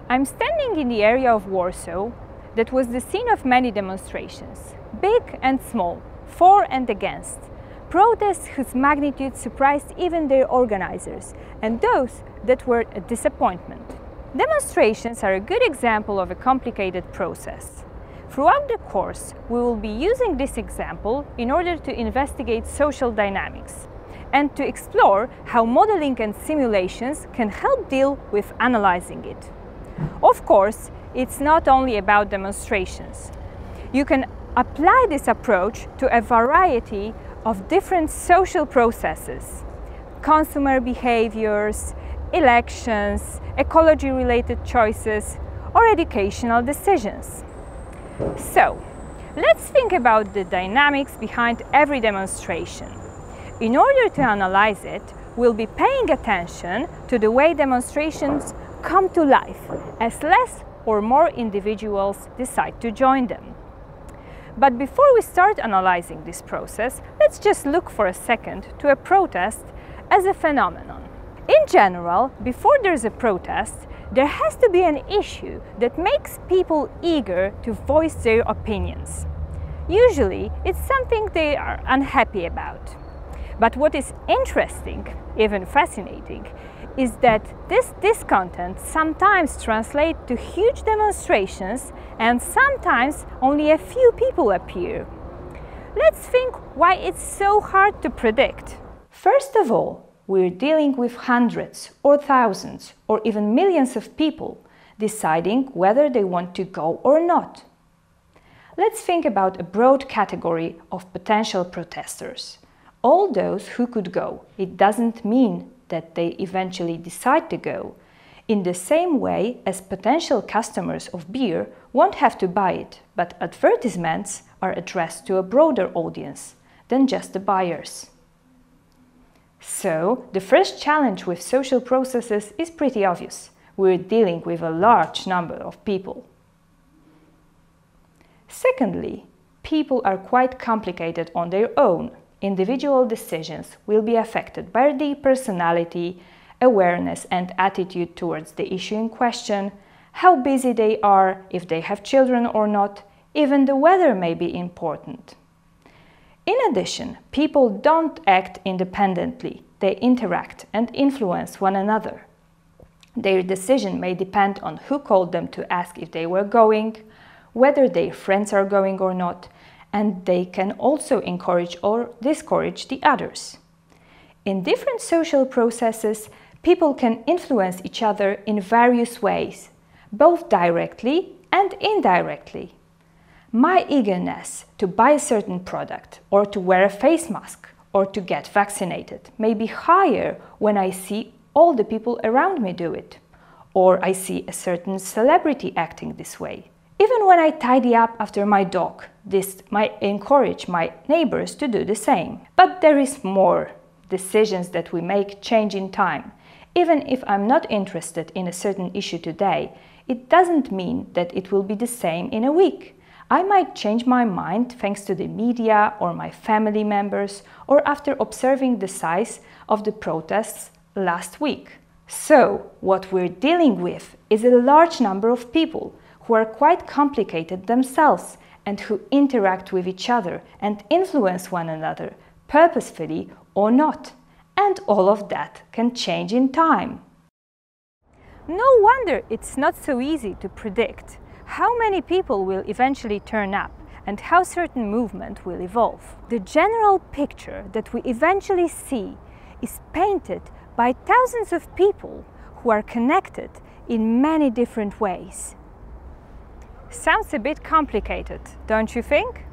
I'm standing in the area of Warsaw that was the scene of many demonstrations, big and small, for and against, protests whose magnitude surprised even their organizers, and those that were a disappointment. Demonstrations are a good example of a complicated process. Throughout the course, we will be using this example in order to investigate social dynamics and to explore how modeling and simulations can help deal with analyzing it. Of course, it's not only about demonstrations. You can apply this approach to a variety of different social processes: consumer behaviors, elections, ecology-related choices, or educational decisions. So, let's think about the dynamics behind every demonstration. In order to analyze it, we'll be paying attention to the way demonstrations come to life as less or more individuals decide to join them. But before we start analyzing this process, let's just look for a second to a protest as a phenomenon. In general, before there's a protest, there has to be an issue that makes people eager to voice their opinions. Usually, it's something they are unhappy about. But what is interesting, even fascinating, is that this discontent sometimes translates to huge demonstrations and sometimes only a few people appear. Let's think why it's so hard to predict. First of all, we're dealing with hundreds or thousands or even millions of people deciding whether they want to go or not. Let's think about a broad category of potential protesters. All those who could go. It doesn't mean that they eventually decide to go, in the same way as potential customers of beer won't have to buy it, but advertisements are addressed to a broader audience than just the buyers. So, the first challenge with social processes is pretty obvious. We're dealing with a large number of people. Secondly, people are quite complicated on their own. Individual decisions will be affected by their personality, awareness and attitude towards the issue in question, how busy they are, if they have children or not, even the weather may be important. In addition, people don't act independently, they interact and influence one another. Their decision may depend on who called them to ask if they were going, whether their friends are going or not, and they can also encourage or discourage the others. In different social processes, people can influence each other in various ways, both directly and indirectly. My eagerness to buy a certain product, or to wear a face mask, or to get vaccinated may be higher when I see all the people around me do it, or I see a certain celebrity acting this way. Even when I tidy up after my dog, this might encourage my neighbors to do the same. But there is more. Decisions that we make change in time. Even if I'm not interested in a certain issue today, it doesn't mean that it will be the same in a week. I might change my mind thanks to the media or my family members or after observing the size of the protests last week. So, what we're dealing with is a large number of people who are quite complicated themselves and who interact with each other and influence one another, purposefully or not. And all of that can change in time. No wonder it's not so easy to predict how many people will eventually turn up and how certain movement will evolve. The general picture that we eventually see is painted by thousands of people who are connected in many different ways. Sounds a bit complicated, don't you think?